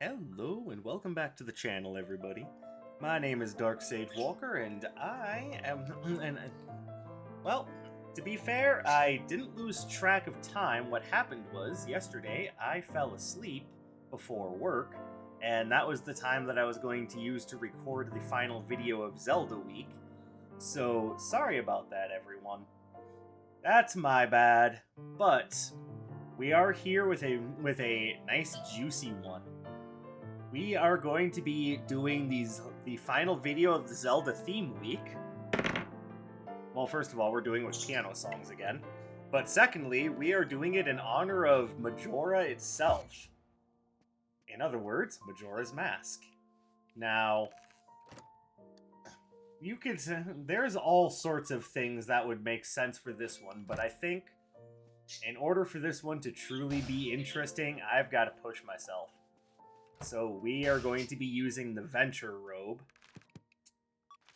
Hello and welcome back to the channel, everybody. My name is Dark Sage Walker, and I am. Well, to be fair, I didn't lose track of time. What happened was yesterday I fell asleep before work, and that was the time that I was going to use to record the final video of Zelda Week. So sorry about that, everyone. That's my bad, but we are here with a nice juicy one. We are going to be doing the final video of the Zelda theme week. Well, first of all, we're doing it with piano songs again. But secondly, we are doing it in honor of Majora itself. In other words, Majora's Mask. Now, there's all sorts of things that would make sense for this one, but I think in order for this one to truly be interesting, I've got to push myself. So we are going to be using the Venture Robe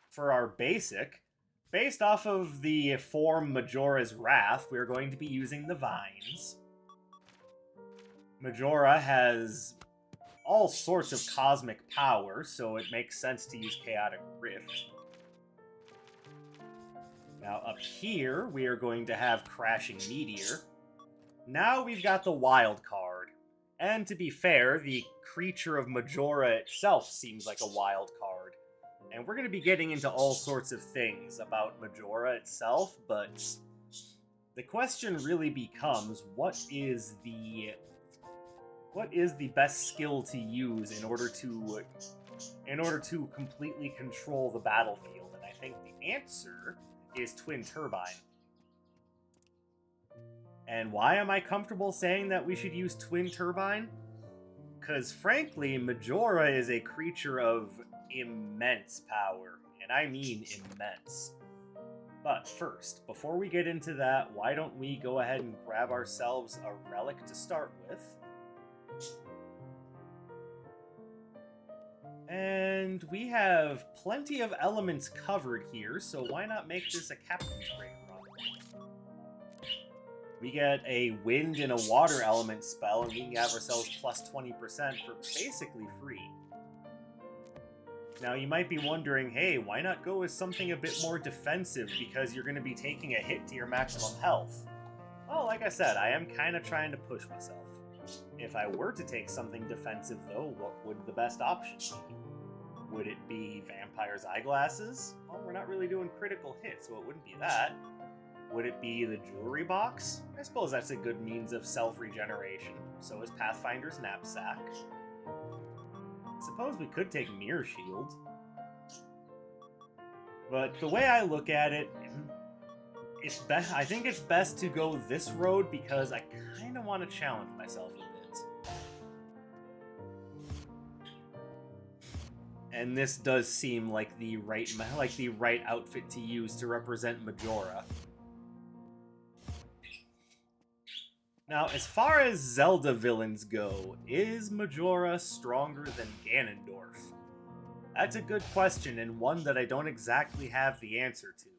for our basic. Based off of the form Majora's Wrath, we're going to be using the Vines. Majora has all sorts of cosmic power, so it makes sense to use Chaotic Rift. Now up here, we are going to have Crashing Meteor. Now we've got the Wild Card. And to be fair, the creature of Majora itself seems like a wild card. And we're going to be getting into all sorts of things about Majora itself, but the question really becomes, what is the best skill to use in order to completely control the battlefield? And I think the answer is Twin Turbine. And why am I comfortable saying that we should use Twin Turbine? Because frankly, Majora is a creature of immense power, and I mean immense. But first, before we get into that, why don't we go ahead and grab ourselves a relic to start with. And we have plenty of elements covered here, so why not make this a Captain's Grade run? We get a wind and a water element spell, and we can have ourselves plus 20% for basically free. Now, you might be wondering, hey, why not go with something a bit more defensive because you're going to be taking a hit to your maximum health? Well, like I said, I am kind of trying to push myself. If I were to take something defensive, though, what would the best option be? Would it be Vampire's Eyeglasses? Well, we're not really doing critical hits, so it wouldn't be that. Would it be the Jewelry Box? I suppose that's a good means of self-regeneration. So is Pathfinder's Knapsack. Suppose we could take Mirror Shield. But the way I look at it, I think it's best to go this road because I kind of want to challenge myself a bit. And this does seem like the right outfit to use to represent Majora. Now, as far as Zelda villains go, is Majora stronger than Ganondorf? That's a good question, and one that I don't exactly have the answer to.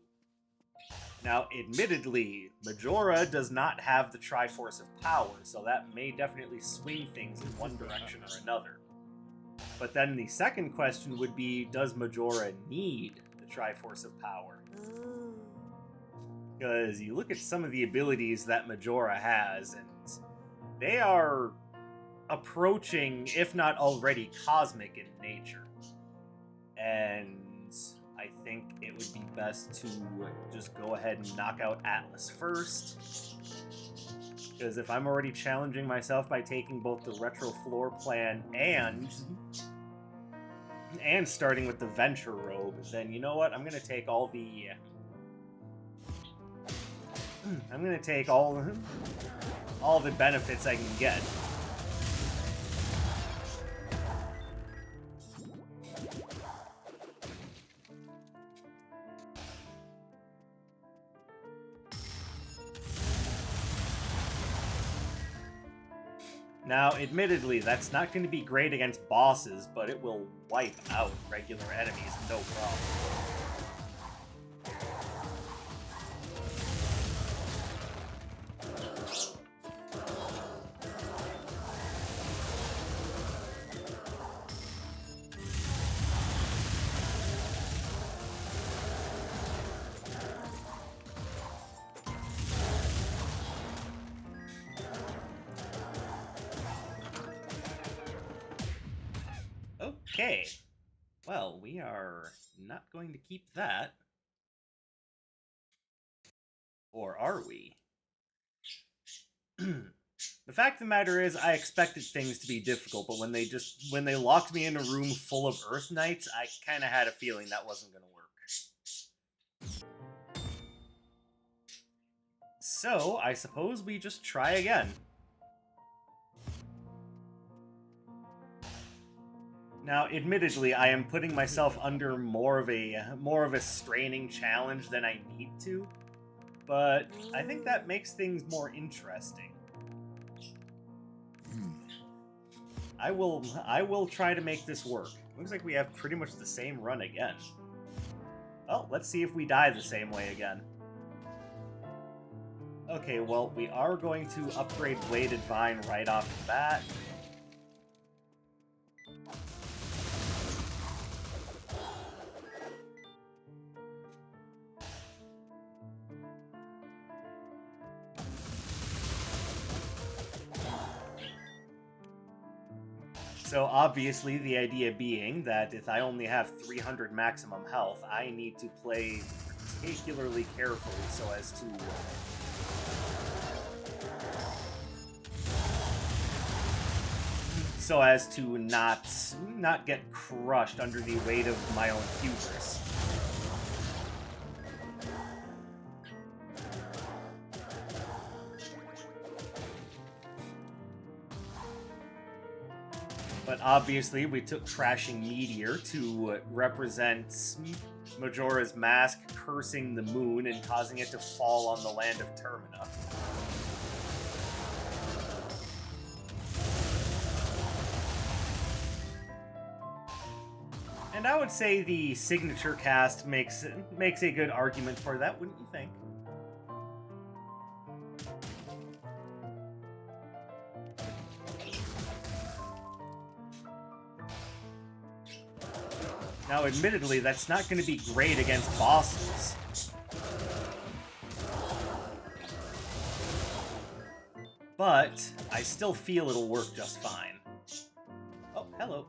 Now, admittedly, Majora does not have the Triforce of Power, so that may definitely swing things in one direction or another. But then the second question would be, does Majora need the Triforce of Power? Because you look at some of the abilities that Majora has, and they are approaching, if not already, cosmic in nature. And I think it would be best to just go ahead and knock out Atlas first. Because if I'm already challenging myself by taking both the Retro Floor Plan and starting with the Venture Robe, then you know what? I'm going to take all the... I'm going to take all the benefits I can get. Now, admittedly, that's not going to be great against bosses, but it will wipe out regular enemies, no problem. Okay. Well, we are not going to keep that. Or are we? The fact of the matter is, I expected things to be difficult, but when they locked me in a room full of Earth Knights, I kind of had a feeling that wasn't going to work. So, I suppose we just try again. Now, admittedly, I am putting myself under more of a straining challenge than I need to, but I think that makes things more interesting. I will try to make this work. Looks like we have pretty much the same run again. Well, let's see if we die the same way again. Okay, well, we are going to upgrade Bladed Vine right off the bat. So obviously the idea being that if I only have 300 maximum health, I need to play particularly carefully so as to not get crushed under the weight of my own hubris. But obviously, we took Crashing Meteor to represent Majora's Mask cursing the moon and causing it to fall on the land of Termina. And I would say the signature cast makes a good argument for that, wouldn't you think? Now, admittedly, that's not going to be great against bosses. But I still feel it'll work just fine. Oh, hello.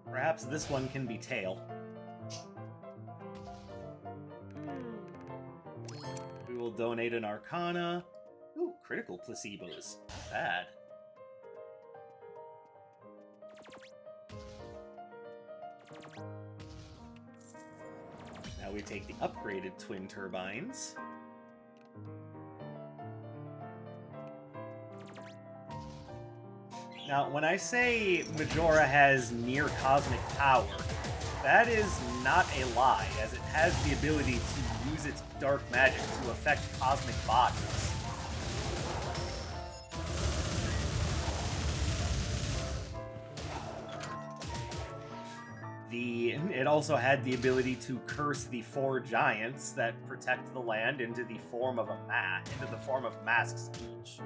Perhaps this one can be tail. We will donate an Arcana. Ooh, critical placebos. Bad. Now we take the upgraded twin turbines. Now, when I say Majora has near cosmic power, that is not a lie, as it has the ability to use its dark magic to affect cosmic bodies. It also had the ability to curse the 4 giants that protect the land into the form of masks each.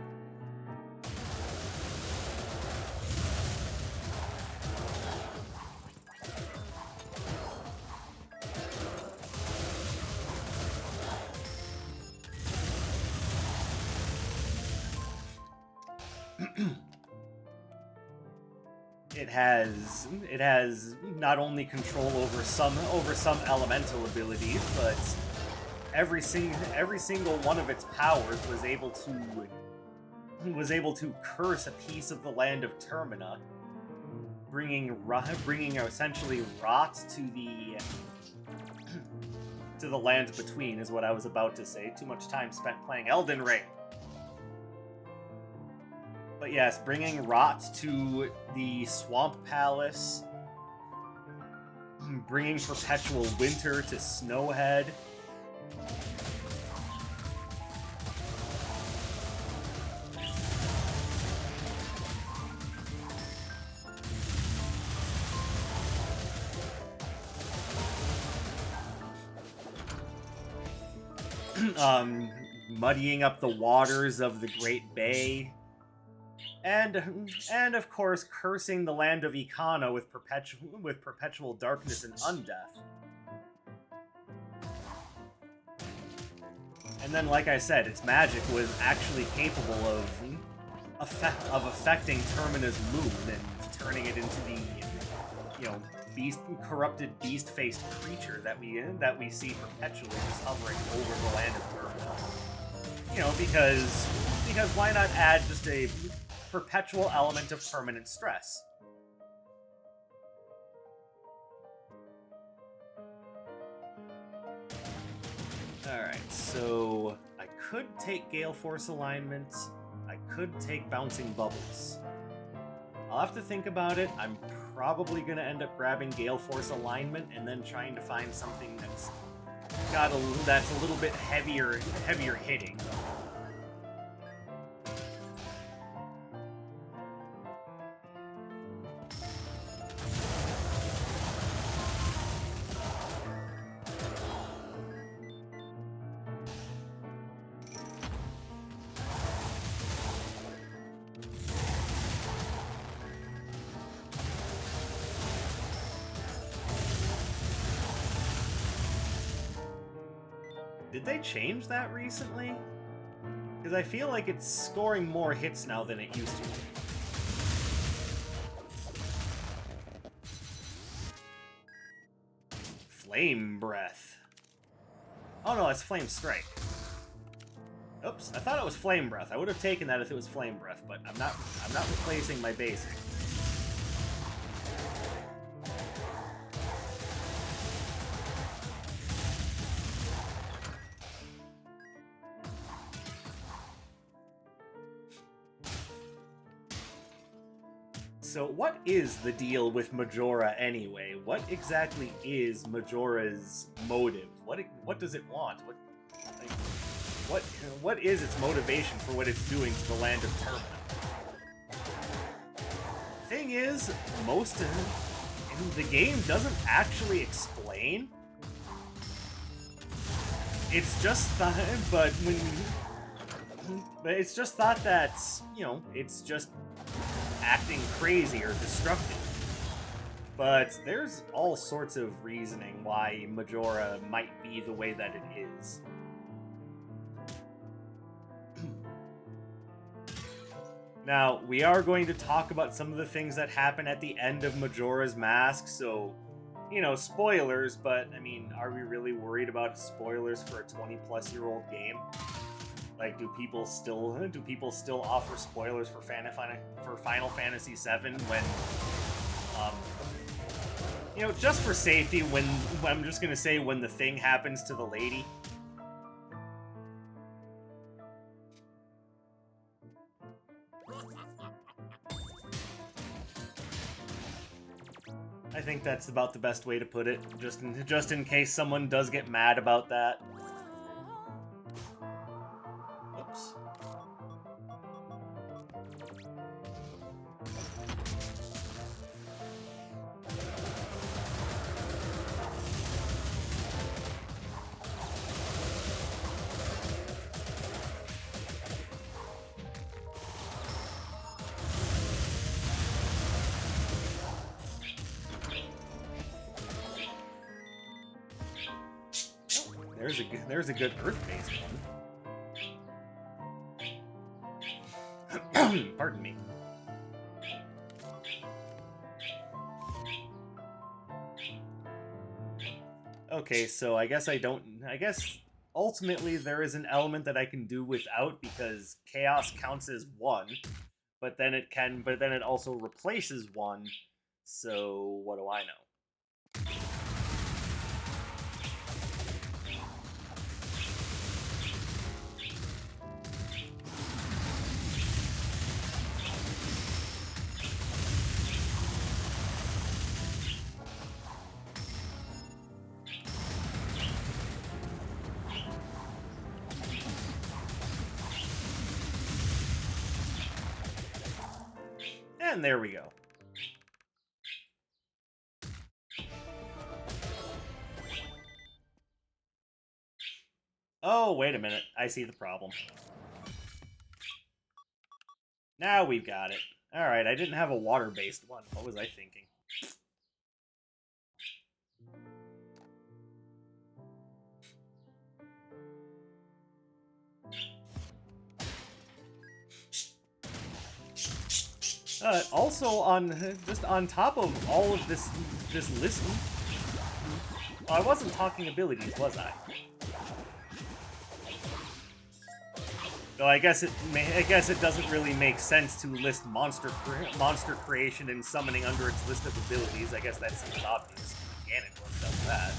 It has not only control over some elemental abilities, but every single one of its powers was able to curse a piece of the land of Termina, bringing essentially rot to the land between, is what I was about to say. Too much time spent playing Elden Ring. But yes, bringing rot to the Swamp Palace, bringing perpetual winter to Snowhead. Muddying up the waters of the Great Bay. And of course, cursing the land of Ikana with perpetual darkness and undeath. And then, like I said, its magic was actually capable of affecting Termina's mood and turning it into the, you know, corrupted beast-faced creature that we see perpetually just hovering over the land of Termina. You know, because why not add just a perpetual element of permanent stress? Alright, so I could take Gale Force Alignment. I could take Bouncing Bubbles. I'll have to think about it. I'm probably going to end up grabbing Gale Force Alignment and then trying to find something that's a little bit heavier hitting. Did they change that recently? Because I feel like it's scoring more hits now than it used to. Flame Breath. Oh no, it's Flame Strike. Oops, I thought it was Flame Breath. I would have taken that if it was Flame Breath, but I'm not replacing my basic. So what is the deal with Majora anyway? What exactly is Majora's motive? What does it want? What is its motivation for what it's doing to the land of Termina? Thing is, most of the game doesn't actually explain. It's just thought, but it's just thought that, you know, it's just acting crazy or destructive. But there's all sorts of reasoning why Majora might be the way that it is. Now, we are going to talk about some of the things that happen at the end of Majora's Mask, so, you know, spoilers, but, I mean, are we really worried about spoilers for a 20-plus-year-old game? Like, do people still offer spoilers for Final Fantasy VII when, you know, just for safety, when I'm just gonna say when the thing happens to the lady? I think that's about the best way to put it, just in case someone does get mad about that. Oops. There's a good Earth-based one. Pardon me. Okay, so I guess ultimately there is an element that I can do without because chaos counts as one, but then it also replaces one. So what do I know? And there we go. Oh, wait a minute. I see the problem. Now we've got it. Alright, I didn't have a water-based one. What was I thinking? Also, just on top of all of this list, I wasn't talking abilities, was I? Though I guess it doesn't really make sense to list monster creation and summoning under its list of abilities. I guess that seems obvious. Ganondorf does that.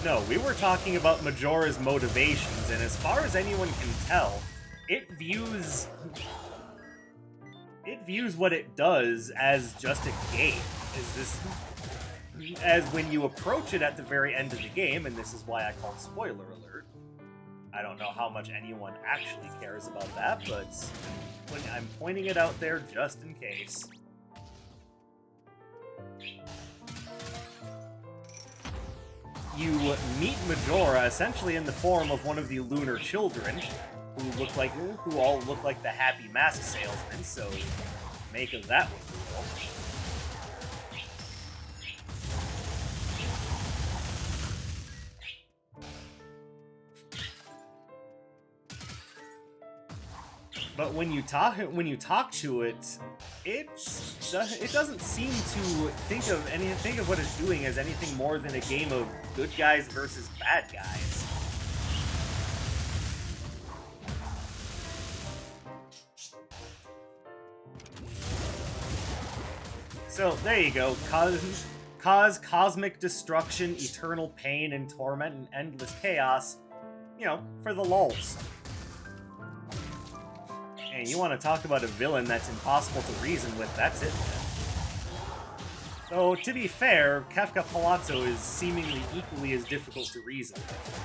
No, we were talking about Majora's motivations, and as far as anyone can tell, it views what it does as just a game. As when you approach it at the very end of the game, and this is why I called spoiler alert. I don't know how much anyone actually cares about that, but when I'm pointing it out there just in case. You meet Majora essentially in the form of one of the lunar children, who all look like the happy mask salesman, so make of that one cool. But when you talk to it, it doesn't seem to think of what it's doing as anything more than a game of good guys versus bad guys. So there you go. Cause cosmic destruction, eternal pain and torment, and endless chaos. You know, for the lulz. And you want to talk about a villain that's impossible to reason with, that's it. Though, to be fair, Kefka Palazzo is seemingly equally as difficult to reason with.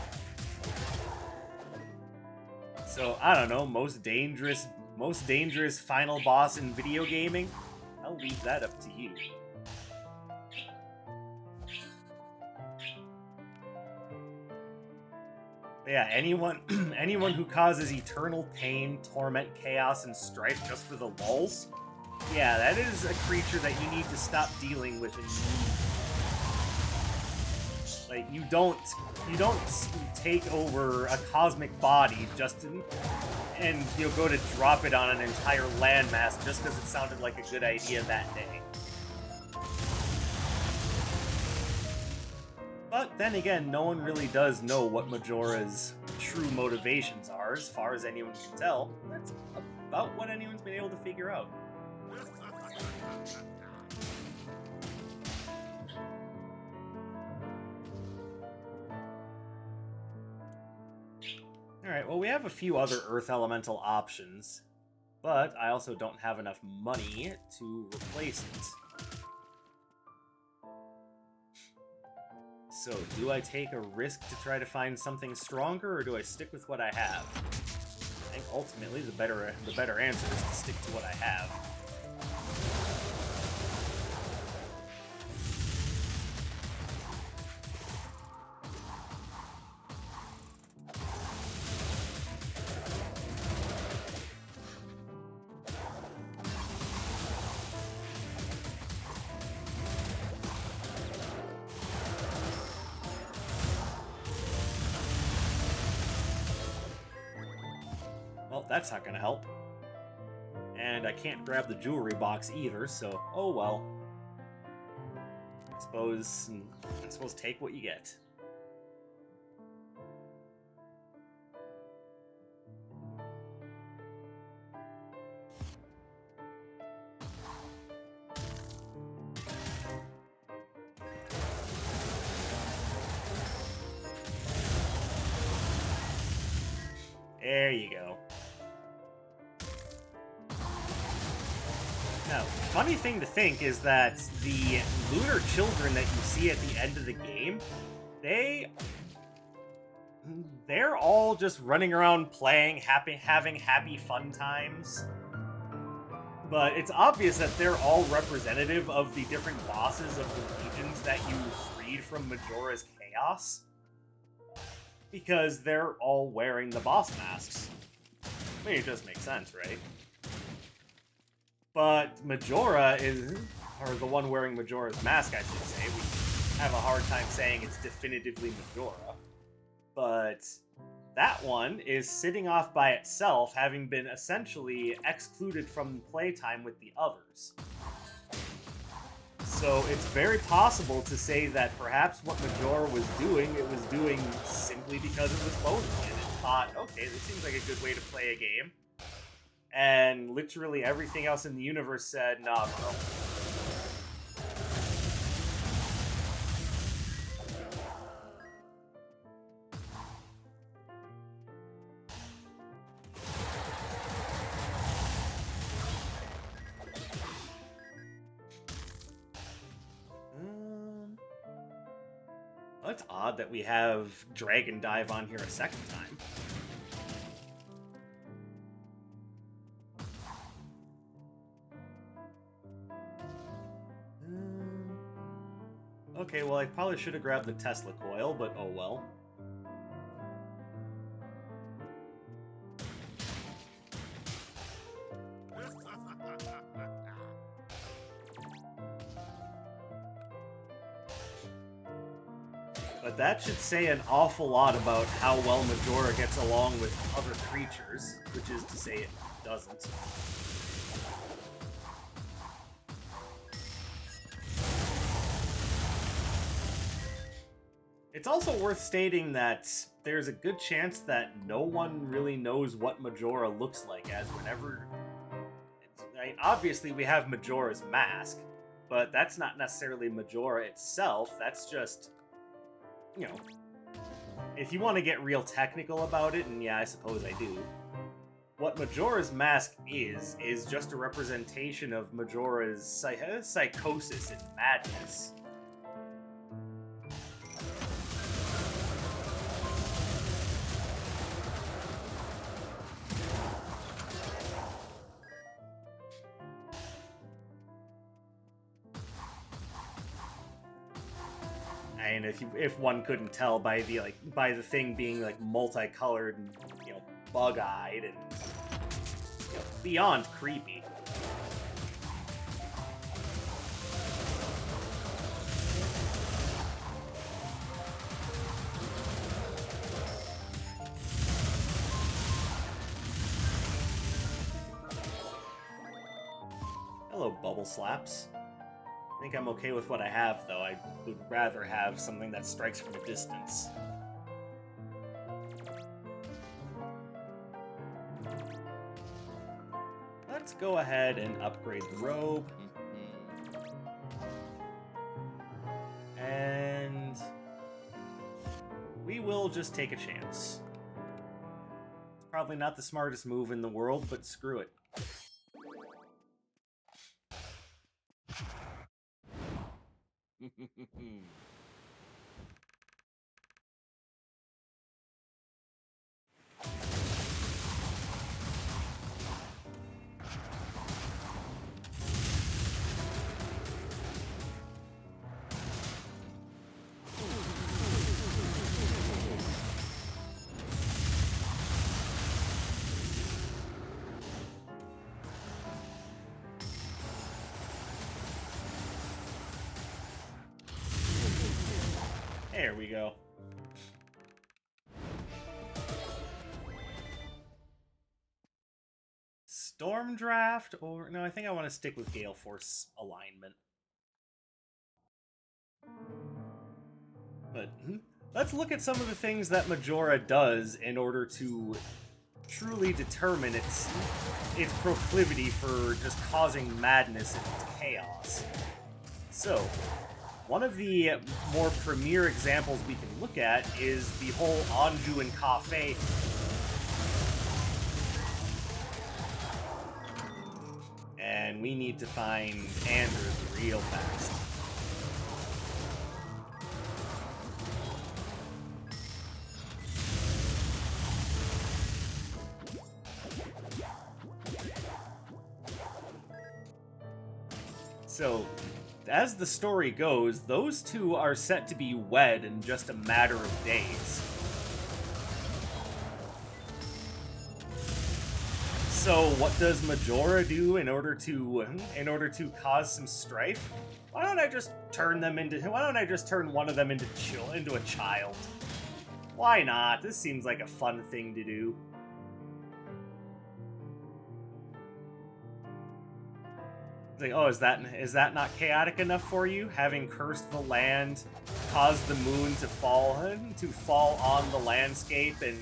So, I don't know, most dangerous final boss in video gaming? I'll leave that up to you. But yeah, anyone who causes eternal pain, torment, chaos, and strife just for the lulz, yeah, that is a creature that you need to stop dealing with immediately. Like, you don't take over a cosmic body and you'll go to drop it on an entire landmass just because it sounded like a good idea that day. But then again, no one really does know what Majora's true motivations are, as far as anyone can tell. That's about what anyone's been able to figure out. Alright, well, we have a few other Earth Elemental options, but I also don't have enough money to replace it. So, do I take a risk to try to find something stronger, or do I stick with what I have? I think ultimately the better answer is to stick to what I have. Well, that's not gonna help. And I can't grab the jewelry box either, so oh well. I suppose take what you get. There you go. Now, funny thing to think is that the lunar children that you see at the end of the game, they're all just running around playing, having happy fun times. But it's obvious that they're all representative of the different bosses of the regions that you freed from Majora's Chaos. Because they're all wearing the boss masks. I mean, it just makes sense, right? But Majora is, or the one wearing Majora's mask, I should say. We have a hard time saying it's definitively Majora. But that one is sitting off by itself, having been essentially excluded from playtime with the others. So it's very possible to say that perhaps what Majora was doing, it was doing simply because it was lonely, and it thought, okay, this seems like a good way to play a game. And literally everything else in the universe said, nah, bro. Well, it's odd that we have Dragon Dive on here a second time. Okay, well, I probably should have grabbed the Tesla coil, but oh well. But that should say an awful lot about how well Majora gets along with other creatures, which is to say it doesn't. It's also worth stating that there's a good chance that no one really knows what Majora looks like, as whenever... I mean, obviously we have Majora's mask, but that's not necessarily Majora itself, that's just... You know, if you want to get real technical about it, and yeah, I suppose I do, what Majora's mask is just a representation of Majora's psychosis and madness. And if one couldn't tell by the thing being like multicolored and, you know, bug-eyed and, you know, beyond creepy. Hello, Bubble Slaps. I think I'm okay with what I have, though. I would rather have something that strikes from a distance. Let's go ahead and upgrade the robe. And we will just take a chance. It's probably not the smartest move in the world, but screw it. There we go. Storm Draft, or... No, I think I want to stick with Gale Force alignment. But let's look at some of the things that Majora does in order to truly determine its proclivity for just causing madness and chaos. So, one of the more premier examples we can look at is the whole Anju and Cafe. And we need to find Anders real fast. So, as the story goes, those two are set to be wed in just a matter of days. So what does Majora do in order to cause some strife? Why don't I just turn one of them into a child? Why not? This seems like a fun thing to do. It's like, oh, is that not chaotic enough for you? Having cursed the land, caused the moon to fall on the landscape and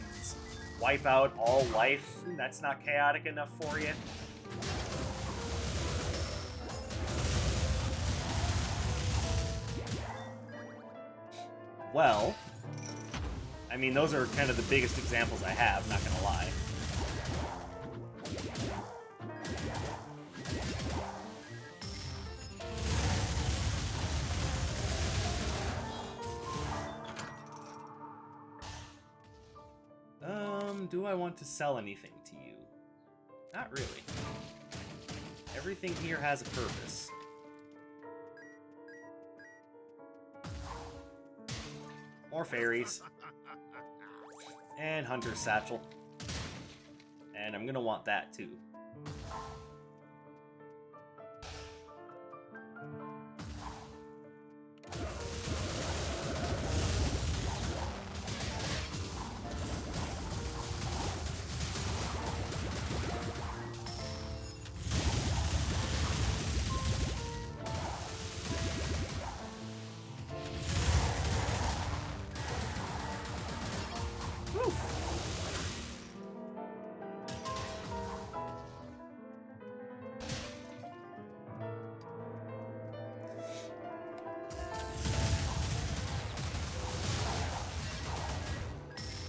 wipe out all life? That's not chaotic enough for you? Well, I mean, those are kind of the biggest examples I have, not gonna lie. Do I want to sell anything to you? Not really. Everything here has a purpose. More fairies. And Hunter's Satchel. And I'm gonna want that too.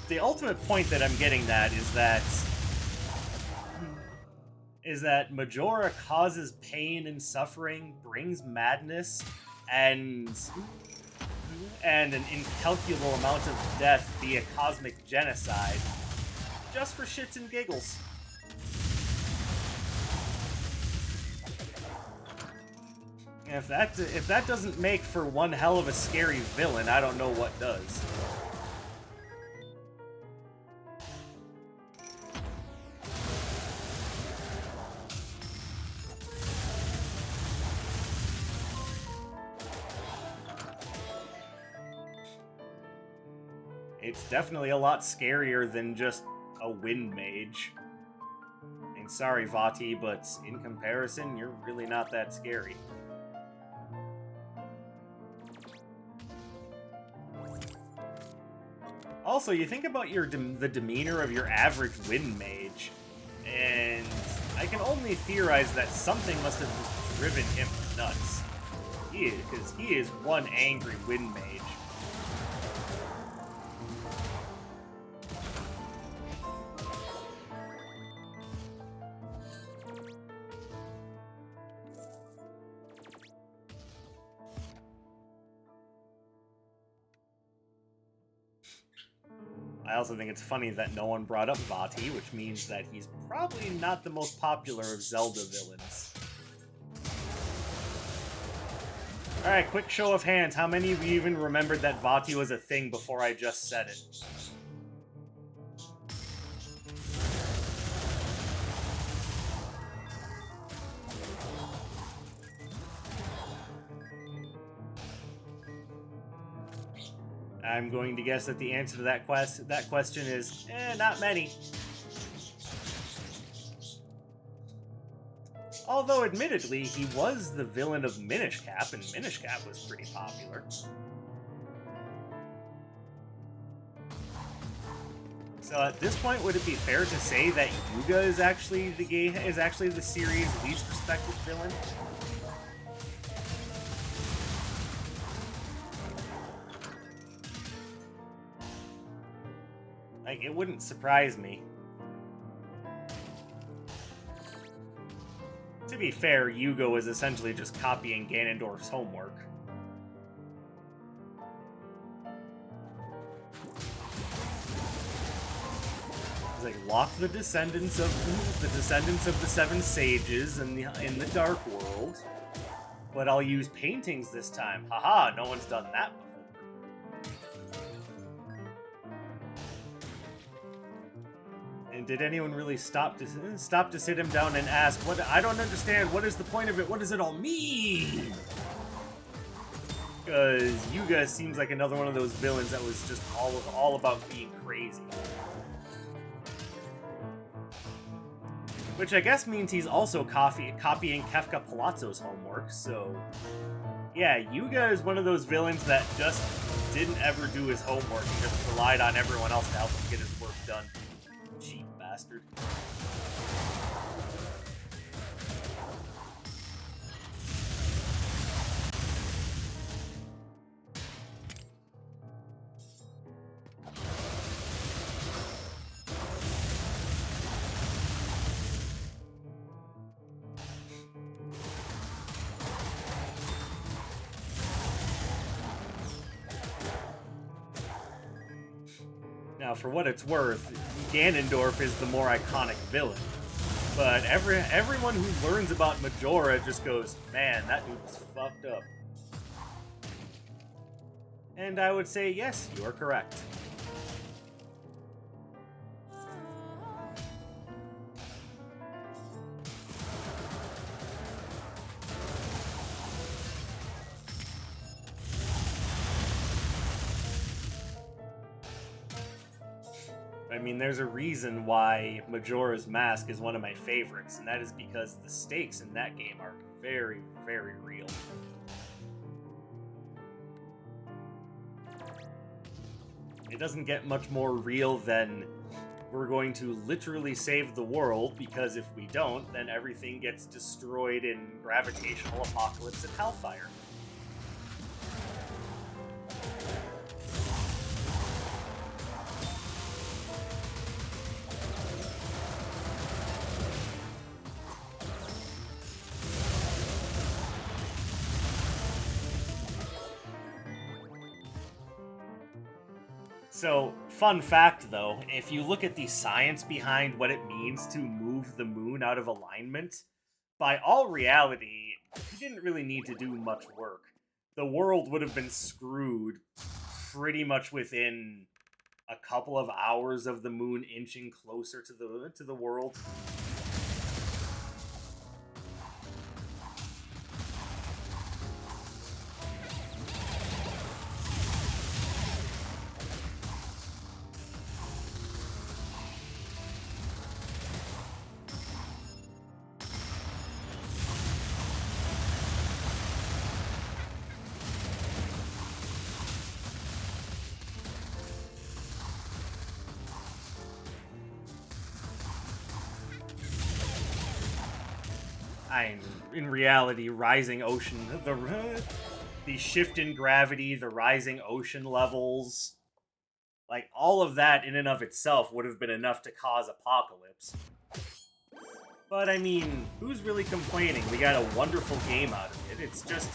The ultimate point that I'm getting at is that Majora causes pain and suffering, brings madness, and an incalculable amount of death via cosmic genocide, just for shits and giggles. If that doesn't make for one hell of a scary villain, I don't know what does. It's definitely a lot scarier than just a wind mage. And sorry, Vati, but in comparison, you're really not that scary. Also, you think about the demeanor of your average wind mage, and I can only theorize that something must have just driven him nuts. Because he is one angry wind mage. I also think it's funny that no one brought up Vati, which means that he's probably not the most popular of Zelda villains. Alright, quick show of hands. How many of you even remembered that Vati was a thing before I just said it? I'm going to guess that the answer to that question is, not many. Although, admittedly, he was the villain of Minish Cap, and Minish Cap was pretty popular. So at this point, would it be fair to say that Yuga is actually the series' least respected villain? Like, it wouldn't surprise me. To be fair, Yuga was essentially just copying Ganondorf's homework. It's like, lock the descendants of the Seven Sages in the Dark World, but I'll use paintings this time. Haha, no one's done that before. And did anyone really stop to sit him down and ask, "What? I don't understand. What is the point of it? What does it all mean?" Because Yuga seems like another one of those villains that was just all about being crazy. Which I guess means he's also copying Kefka Palazzo's homework, so... Yeah, Yuga is one of those villains that just didn't ever do his homework and just relied on everyone else to help him get his work done. Cheap bastard. Now, for what it's worth, Ganondorf is the more iconic villain. But everyone who learns about Majora just goes, man, that dude's fucked up. And I would say, yes, you are correct. I mean, there's a reason why Majora's Mask is one of my favorites, and that is because the stakes in that game are very, very real. It doesn't get much more real than we're going to literally save the world, because if we don't, then everything gets destroyed in gravitational apocalypse and hellfire. So, fun fact though, if you look at the science behind what it means to move the moon out of alignment, by all reality, you didn't really need to do much work. The world would have been screwed pretty much within a couple of hours of the moon inching closer to the world. In reality, rising ocean, the shift in gravity, the rising ocean levels, like, all of that in and of itself would have been enough to cause apocalypse. But, I mean, who's really complaining? We got a wonderful game out of it. It's just,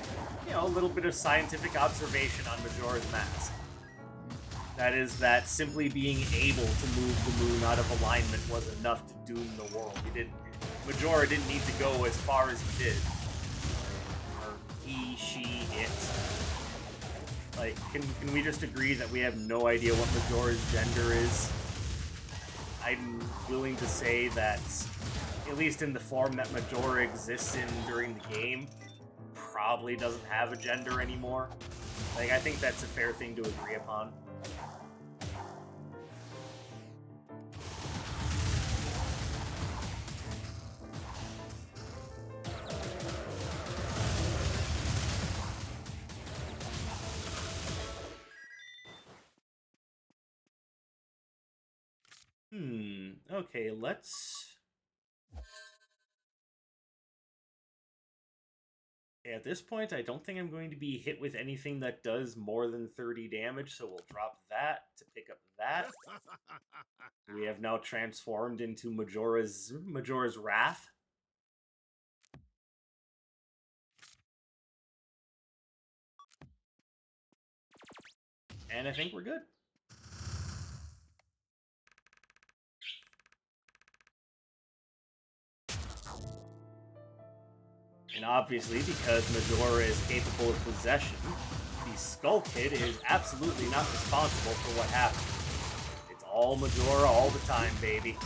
you know, a little bit of scientific observation on Majora's Mask. That is that simply being able to move the moon out of alignment was enough to doom the world. Majora didn't need to go as far as he did. Or he, she, it. Like, can we just agree that we have no idea what Majora's gender is? I'm willing to say that, at least in the form that Majora exists in during the game, probably doesn't have a gender anymore. Like, I think that's a fair thing to agree upon. Okay, let's... At this point, I don't think I'm going to be hit with anything that does more than 30 damage, so we'll drop that to pick up that. We have now transformed into Majora's Wrath. And I think we're good. And obviously, because Majora is capable of possession, the Skull Kid is absolutely not responsible for what happened. It's all Majora all the time, baby.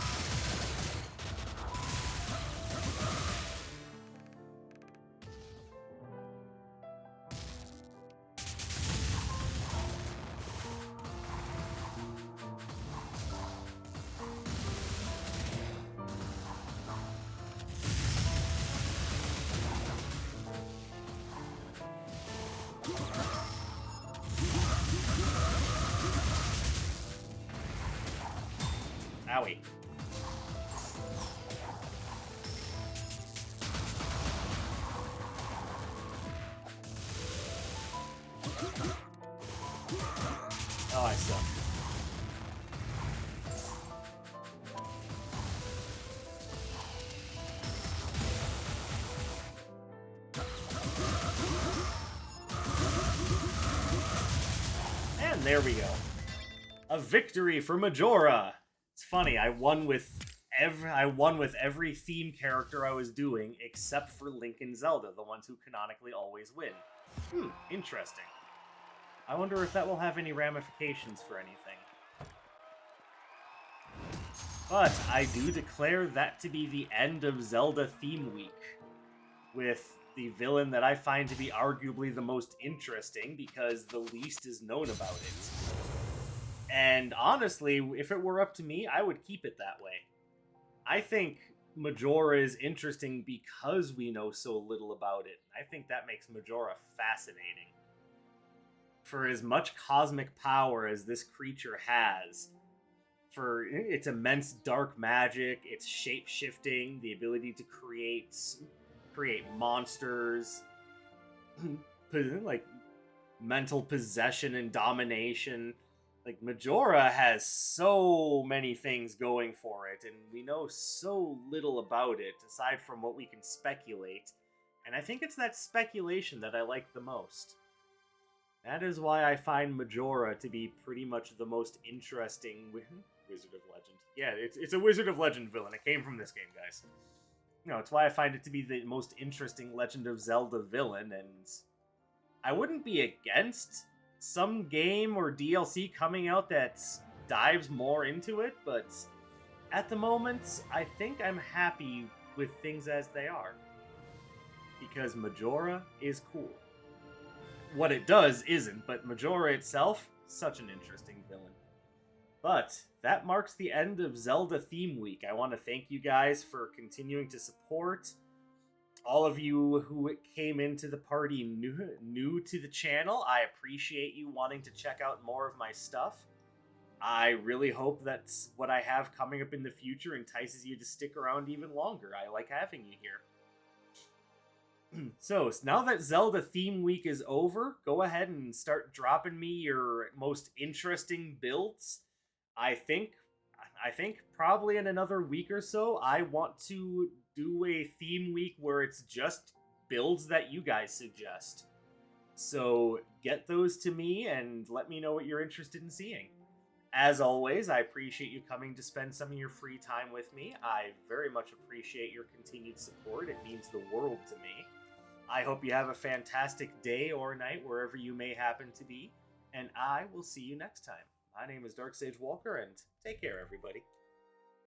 there we go. A victory for Majora. It's funny, I won with every theme character I was doing except for Link and Zelda, the ones who canonically always win. Interesting. I wonder if that will have any ramifications for anything. But I do declare that to be the end of Zelda Theme Week, with the villain that I find to be arguably the most interesting because the least is known about it. And honestly, if it were up to me, I would keep it that way. I think Majora is interesting because we know so little about it. I think that makes Majora fascinating. For as much cosmic power as this creature has, for its immense dark magic, its shape-shifting, the ability to create monsters, like mental possession and domination. Like, Majora has so many things going for it, and we know so little about it, aside from what we can speculate. And I think it's that speculation that I like the most. That is why I find Majora to be pretty much the most interesting Wizard of Legend. Yeah, it's a Wizard of Legend villain. It came from this game, guys. No, it's why I find it to be the most interesting Legend of Zelda villain, and I wouldn't be against some game or DLC coming out that dives more into it, but at the moment, I think I'm happy with things as they are. Because Majora is cool. What it does isn't, but Majora itself, such an interesting villain. But that marks the end of Zelda Theme Week. I want to thank you guys for continuing to support. All of you who came into the party new to the channel, I appreciate you wanting to check out more of my stuff. I really hope that what I have coming up in the future entices you to stick around even longer. I like having you here. So, now that Zelda Theme Week is over, go ahead and start dropping me your most interesting builds. I think probably in another week or so, I want to do a theme week where it's just builds that you guys suggest. So get those to me and let me know what you're interested in seeing. As always, I appreciate you coming to spend some of your free time with me. I very much appreciate your continued support. It means the world to me. I hope you have a fantastic day or night wherever you may happen to be, and I will see you next time. My name is Dark Sage Walker, and take care, everybody.